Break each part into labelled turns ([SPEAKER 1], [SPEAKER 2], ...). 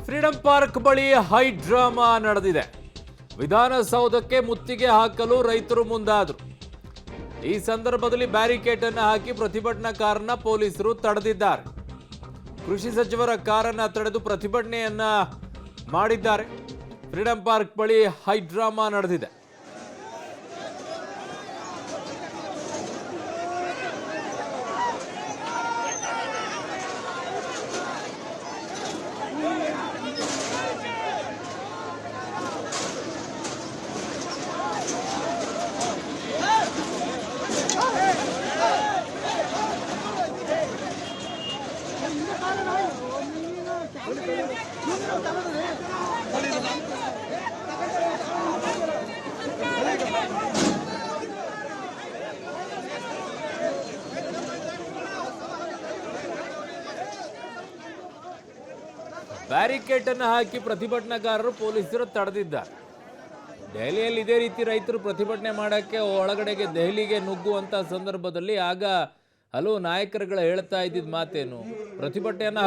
[SPEAKER 1] Freedom park ಬಳಿ high drama ನಡೆದಿದೆ. ವಿಧಾನಸೌಧಕ್ಕೆ ಮುತ್ತಿಗೆ ಹಾಕಲು ರೈತರು ಮುಂದಾದರು. ಈ ಸಂದರ್ಭದಲ್ಲಿ ಬ್ಯಾರಿಕೇಡ್ ಅನ್ನು ಹಾಕಿ ಪ್ರತಿಭಟನಾಕಾರರನ್ನ ಪೊಲೀಸರು ತಡೆದಿದ್ದಾರೆ. ಕೃಷಿ ಸಚಿವರ ಕಾರನ್ನ ತಡೆದು ಪ್ರತಿಭಟನೆಯನ್ನ ಮಾಡಿದ್ದಾರೆ. ಫ್ರೀಡಂ ಪಾರ್ಕ್ ಬಳಿ ಹೈ ಡ್ರಾಮಾ ನಡೆದಿದೆ. ಬ್ಯಾರಿಕೇಡ್ ಅನ್ನು ಹಾಕಿ ಪ್ರತಿಭಟನಾಕಾರರು ಪೊಲೀಸರು ತಡೆದಿದ್ದಾರೆ. ದೆಹಲಿಯಲ್ಲಿ ಇದೇ ರೀತಿ ರೈತರು ಪ್ರತಿಭಟನೆ ಮಾಡಕ್ಕೆ ಒಳಗಡೆಗೆ ದೆಹಲಿಗೆ ನುಗ್ಗುವಂತ ಸಂದರ್ಭದಲ್ಲಿ ಆಗ ಹಲವು ನಾಯಕರುಗಳು ಹೇಳ್ತಾ ಇದ್ದಿದ್ ಮಾತೇನು, ಪ್ರತಿಭಟನೆಯನ್ನ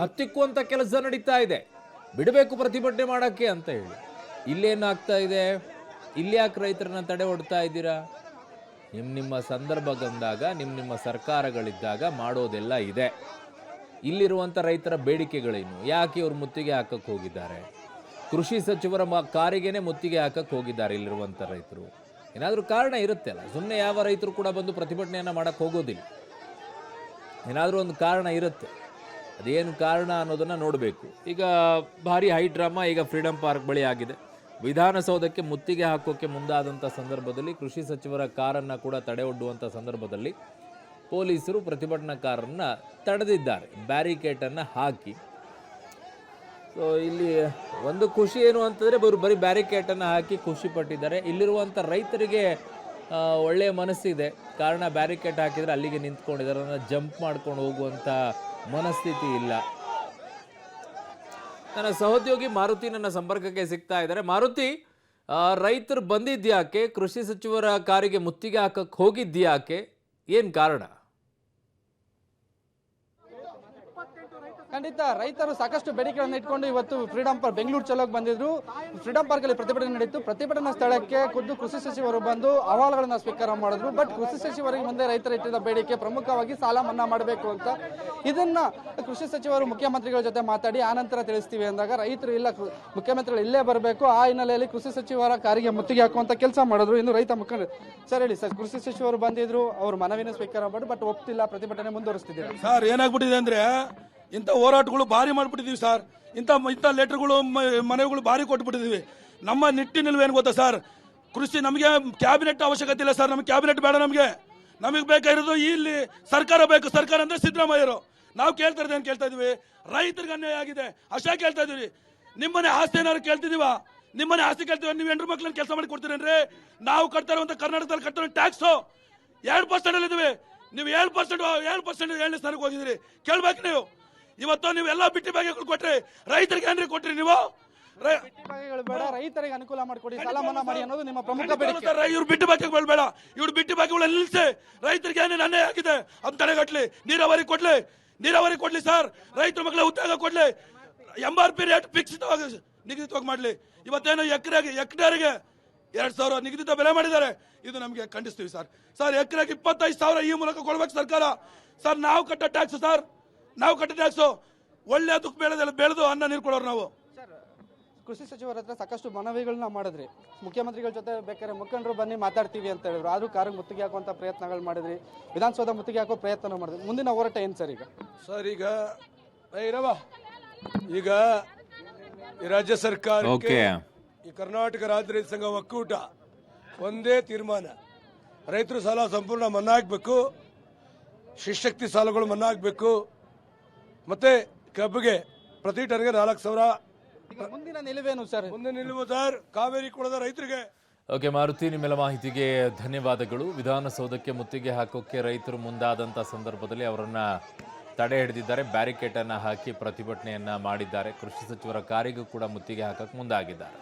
[SPEAKER 1] ಹತ್ತಿಕ್ಕುವಂತ ಕೆಲಸ ನಡೀತಾ ಇದೆ, ಬಿಡಬೇಕು ಪ್ರತಿಭಟನೆ ಮಾಡಕ್ಕೆ ಅಂತ ಹೇಳಿ. ಇಲ್ಲೇನು ಆಗ್ತಾ ಇದೆ, ಇಲ್ಲಿ ಯಾಕೆ ರೈತರನ್ನ ತಡೆ ಹೊಡ್ತಾ ಇದ್ದೀರಾ? ನಿಮ್ಮ ಸಂದರ್ಭ ಬಂದಾಗ ನಿಮ್ಮ ಸರ್ಕಾರಗಳಿದ್ದಾಗ ಮಾಡೋದೆಲ್ಲ ಇದೆ. ಇಲ್ಲಿರುವಂಥ ರೈತರ ಬೇಡಿಕೆಗಳೇನು, ಯಾಕೆ ಇವರು ಮುತ್ತಿಗೆ ಹಾಕಕ್ಕೆ ಹೋಗಿದ್ದಾರೆ? ಕೃಷಿ ಸಚಿವರ ಕಾರಿಗೇನೆ ಮುತ್ತಿಗೆ ಹಾಕಕ್ಕೆ ಹೋಗಿದ್ದಾರೆ ಇಲ್ಲಿರುವಂಥ ರೈತರು. ಏನಾದರೂ ಕಾರಣ ಇರುತ್ತೆ ಅಲ್ಲ, ಸುಮ್ಮನೆ ಯಾವ ರೈತರು ಕೂಡ ಬಂದು ಪ್ರತಿಭಟನೆಯನ್ನು ಮಾಡಕ್ಕೆ ಹೋಗೋದಿಲ್ಲ. ಏನಾದರೂ ಒಂದು ಕಾರಣ ಇರುತ್ತೆ, ಅದೇನು ಕಾರಣ ಅನ್ನೋದನ್ನು ನೋಡಬೇಕು. ಈಗ ಭಾರಿ ಹೈ ಡ್ರಾಮಾ ಈಗ ಫ್ರೀಡಂ ಪಾರ್ಕ್ ಬಳಿ ಆಗಿದೆ. ವಿಧಾನಸೌಧಕ್ಕೆ ಮುತ್ತಿಗೆ ಹಾಕೋಕ್ಕೆ ಮುಂದಾದಂಥ ಸಂದರ್ಭದಲ್ಲಿ ಕೃಷಿ ಸಚಿವರ ಕಾರನ್ನು ಕೂಡ ತಡೆ ಒಡ್ಡುವಂಥ ಸಂದರ್ಭದಲ್ಲಿ ಪೊಲೀಸರು ಪ್ರತಿಭಟನಾಕಾರರನ್ನ ತಡೆದಿದ್ದಾರೆ, ಬ್ಯಾರಿಕೇಡನ್ನು ಹಾಕಿ. ಸೊ ಇಲ್ಲಿ ಒಂದು ಖುಷಿ ಏನು ಅಂತಂದರೆ ಬರೀ ಬ್ಯಾರಿಕೇಡನ್ನು ಹಾಕಿ ಖುಷಿ ಪಟ್ಟಿದ್ದಾರೆ. ಇಲ್ಲಿರುವಂಥ ರೈತರಿಗೆ ಒಳ್ಳೆಯ ಮನಸ್ಸಿದೆ, ಕಾರಣ ಬ್ಯಾರಿಕೇಡ್ ಹಾಕಿದರೆ ಅಲ್ಲಿಗೆ ನಿಂತ್ಕೊಂಡಿದ್ದಾರೆ, ಅದನ್ನು ಜಂಪ್ ಮಾಡ್ಕೊಂಡು ಹೋಗುವಂಥ ಮನಸ್ಥಿತಿ ಇಲ್ಲ. ನನ್ನ ಸಹೋದ್ಯೋಗಿ ಮಾರುತಿ ನನ್ನ ಸಂಪರ್ಕಕ್ಕೆ ಸಿಗ್ತಾ ಇದ್ದಾರೆ. ಮಾರುತಿ, ರೈತರು ಬಂದಿದ್ಯಾಕೆ? ಕೃಷಿ ಸಚಿವರ ಕಾರಿಗೆ ಮುತ್ತಿಗೆ ಹಾಕಕ್ಕೆ ಹೋಗಿದ್ಯಾಕೆ? ಏನು ಕಾರಣ?
[SPEAKER 2] ಖಂಡಿತ ರೈತರು ಸಾಕಷ್ಟು ಬೇಡಿಕೆಗಳನ್ನು ಇಟ್ಕೊಂಡು ಇವತ್ತು ಫ್ರೀಡಂ ಪಾರ್ಕ್ ಬೆಂಗಳೂರು ಚಲೋಗೆ ಬಂದಿದ್ರು. ಫ್ರೀಡಂ ಪಾರ್ಕ್ ಅಲ್ಲಿ ಪ್ರತಿಭಟನೆ ನಡೆಯಿತು. ಪ್ರತಿಭಟನಾ ಸ್ಥಳಕ್ಕೆ ಖುದ್ದು ಕೃಷಿ ಸಚಿವರು ಬಂದು ಅಹವಾಲುಗಳನ್ನು ಸ್ವೀಕಾರ ಮಾಡಿದ್ರು. ಬಟ್ ಕೃಷಿ ಸಚಿವರಿಗೆ ಮುಂದೆ ರೈತರ ಇಟ್ಟಿದ್ದ ಬೇಡಿಕೆ ಪ್ರಮುಖವಾಗಿ ಸಾಲ ಮನ್ನಾ ಮಾಡಬೇಕು ಅಂತ. ಇದನ್ನ ಕೃಷಿ ಸಚಿವರು ಮುಖ್ಯಮಂತ್ರಿಗಳ ಜೊತೆ ಮಾತಾಡಿ ಆನಂತರ ತಿಳಿಸ್ತೀವಿ ಅಂದಾಗ ರೈತರು ಇಲ್ಲ, ಮುಖ್ಯಮಂತ್ರಿಗಳು ಇಲ್ಲೇ ಬರಬೇಕು. ಆ ಹಿನ್ನೆಲೆಯಲ್ಲಿ ಕೃಷಿ ಸಚಿವರ ಕಾರಿಗೆ ಮುತ್ತಿಗೆ ಹಾಕುವಂತ ಕೆಲಸ ಮಾಡಿದ್ರು. ಇನ್ನು ರೈತ ಮುಖಂಡರು ಸರ್ ಹೇಳಿ ಸರ್, ಕೃಷಿ ಸಚಿವರು ಬಂದಿದ್ರು, ಅವರು ಮನವಿನ ಸ್ವೀಕಾರ ಮಾಡಿ ಬಟ್ ಒಪ್ತಿಲ್ಲ, ಪ್ರತಿಭಟನೆ ಮುಂದುವರಿಸ್ತಿದ್ದಾರೆ.
[SPEAKER 3] ಸರ್ ಏನಾಗ್ಬಿಟ್ಟಿದೆ ಅಂದ್ರೆ ಇಂಥ ಹೋರಾಟಗಳು ಭಾರಿ ಮಾಡಿಬಿಟ್ಟಿದ್ದೀವಿ ಸರ್. ಇಂಥ ಲೆಟರ್ಗಳು ಮನವಿಗಳು ಭಾರಿ ಕೊಟ್ಬಿಟ್ಟಿದ್ದೀವಿ. ನಮ್ಮ ನಿಟ್ಟಿನಲ್ಲಿ ಏನು ಗೊತ್ತಾ ಸರ್, ಕೃಷಿ ನಮಗೆ ಕ್ಯಾಬಿನೆಟ್ ಅವಶ್ಯಕತೆ ಇಲ್ಲ ಸರ್. ನಮಗೆ ಕ್ಯಾಬಿನೆಟ್ ಬೇಡ, ನಮಗೆ ಬೇಕಾಗಿರೋದು ಇಲ್ಲಿ ಸರ್ಕಾರ ಬೇಕು. ಸರ್ಕಾರ ಅಂದ್ರೆ ಸಿದ್ದರಾಮಯ್ಯರು. ನಾವು ಕೇಳ್ತಾ ಇರೋದು ಏನು ಕೇಳ್ತಾ ಇದೀವಿ, ರೈತರಿಗೆ ಅನ್ಯಾಯ ಆಗಿದೆ ಅಷ್ಟೇ ಕೇಳ್ತಾ ಇದೀವಿ. ನಿಮ್ಮನೆ ಆಸ್ತಿ ಏನಾದ್ರು ಕೇಳ್ತಿದೀವ? ನಿಮ್ಮನೆ ಆಸ್ತಿ ಕೇಳ್ತೀವಿ, ನೀವು ಹೆಣ್ಣು ಮಕ್ಳನ್ನ ಕೆಲಸ ಮಾಡಿ ಕೊಡ್ತೀರೇನ್ರಿ? ನಾವು ಕಟ್ತಾ ಇರುವಂತ ಕರ್ನಾಟಕದಲ್ಲಿ ಕಟ್ತಾ ಇರೋ ಟ್ಯಾಕ್ಸು 2% ಅಲ್ಲಿ ಇದ್ದೀವಿ. ನೀವು 7% 7ನೇ ಸ್ಥಾನಕ್ಕೆ ಹೋಗಿದ್ದೀರಿ. ಕೇಳ್ಬೇಕು ನೀವು. ಇವತ್ತು ನೀವೆಲ್ಲ ಬಿಟ್ಟಿ ಬಾಗಿಗಳು ಕೊಟ್ರಿ, ರೈತರಿಗೆ ಏನ್ರಿ ಕೊಟ್ರಿ? ನೀವು
[SPEAKER 2] ಬೇಡ, ರೈತರಿಗೆ ಅನುಕೂಲ ಮಾಡಿಕೊಡಿ, ಸಾಲ ಮನ್ನಾ ಮಾಡಿ ಅನ್ನೋದು ನಿಮ್ಮ ಪ್ರಮುಖ ಬೇಡಿಕೆ.
[SPEAKER 3] ಇವ್ರು ಬಿಟ್ಟಿ ಬಾಕಿಗಳು ಬೇಡ, ಇವ್ರು ಬಿಟ್ಟಿ ಬಾಕಿಗಳು ನಿಲ್ಲಿಸಿ ರೈತರಿಗೆ ಏನೇನು ಅನ್ಯಾಯ ಆಗಿದೆ ಅಂತ ತಡೆಗಟ್ಟಲಿ. ನೀರಾವರಿ ಕೊಡ್ಲಿ ಸರ್, ರೈತರ ಮಕ್ಕಳ ಉದ್ಯೋಗ ಕೊಡ್ಲಿ, MRP ರೇಟ್ ನಿಗದಿತವಾಗಿ ಮಾಡ್ಲಿ. ಇವತ್ತೇನು ಎಕರೆಗೆ 2,000 ನಿಗದಿತ ಬೆಲೆ ಮಾಡಿದ್ದಾರೆ. ಇದು ನಮಗೆ ಖಂಡಿಸ್ತೀವಿ ಸರ್. ಎಕರೆಗೆ 25,000 ಈ ಮೂಲಕ ಕೊಡ್ಬೇಕು ಸರ್ಕಾರ. ಸರ್ ನಾವು ಕಟ್ಟೋ ಟ್ಯಾಕ್ಸು ಒಳ್ಳೆ ಅದಕ್ಕೆ ಬೆಳೆದು ಅನ್ನ ನೀರು ಕೊಡೋರು ನಾವು.
[SPEAKER 2] ಕೃಷಿ ಸಚಿವರ ಹತ್ರ ಸಾಕಷ್ಟು ಮನವಿಗಳನ್ನ ಮಾಡಿದ್ರಿ, ಮುಖ್ಯಮಂತ್ರಿಗಳ ಜೊತೆ ಬೇಕಾದ್ರೆ ಮುಖಂಡರು ಬನ್ನಿ ಮಾತಾಡ್ತೀವಿ ಅಂತ ಹೇಳಿದ್ರು. ಆದ್ರೂ ಕಾರಿಗೆ ಮುತ್ತಿಗೆ ಹಾಕುವಂತ ಪ್ರಯತ್ನಗಳು ಮಾಡಿದ್ರಿ, ವಿಧಾನಸೌಧ ಮುತ್ತಿಗೆ ಹಾಕೋ ಪ್ರಯತ್ನ ಮಾಡಿದ್ರಿ. ಮುಂದಿನ ಹೋರಾಟ ಏನ್ ಸರ್ ಈಗ?
[SPEAKER 3] ಸರ್ ಈಗ ಈ ರಾಜ್ಯ ಸರ್ಕಾರಕ್ಕೆ ಈ ಕರ್ನಾಟಕ ರಾಜ್ಯ ರೈತ ಸಂಘ ಒಕ್ಕೂಟ ಒಂದೇ ತೀರ್ಮಾನ, ರೈತರು ಸಾಲ ಸಂಪೂರ್ಣ ಮನ್ನಾ ಆಗ್ಬೇಕು, ಶಿಶಕ್ತಿ ಸಾಲಗಳು ಮನ್ನಾ ಆಗ್ಬೇಕು, ಮತ್ತೆ ಕಬ್ಬಿಗೆ ಪ್ರತಿ ಟನ್ಗೆ 4,000.
[SPEAKER 2] ಮುಂದಿನ ನಿಲುವೇನು ಸರ್?
[SPEAKER 3] ಮುಂದಿನ ನಿಲುವು ಸರ್, ಕಾವೇರಿ ಕೊಡದ ರೈತರಿಗೆ.
[SPEAKER 1] ಓಕೆ ಮಾರುತಿ, ನಿಮ್ಮೆಲ್ಲ ಮಾಹಿತಿಗೆ ಧನ್ಯವಾದಗಳು. ವಿಧಾನಸೌಧಕ್ಕೆ ಮುತ್ತಿಗೆ ಹಾಕೋಕ್ಕೆ ರೈತರು ಮುಂದಾದಂಥ ಸಂದರ್ಭದಲ್ಲಿ ಅವರನ್ನ ತಡೆ ಹಿಡಿದಿದ್ದಾರೆ, ಬ್ಯಾರಿಕೇಡ್ ಅನ್ನು ಹಾಕಿ ಪ್ರತಿಭಟನೆಯನ್ನ ಮಾಡಿದ್ದಾರೆ. ಕೃಷಿ ಸಚಿವರ ಕಾರಿಗೂ ಕೂಡ ಮುತ್ತಿಗೆ ಹಾಕಕ್ಕೆ ಮುಂದಾಗಿದ್ದಾರೆ.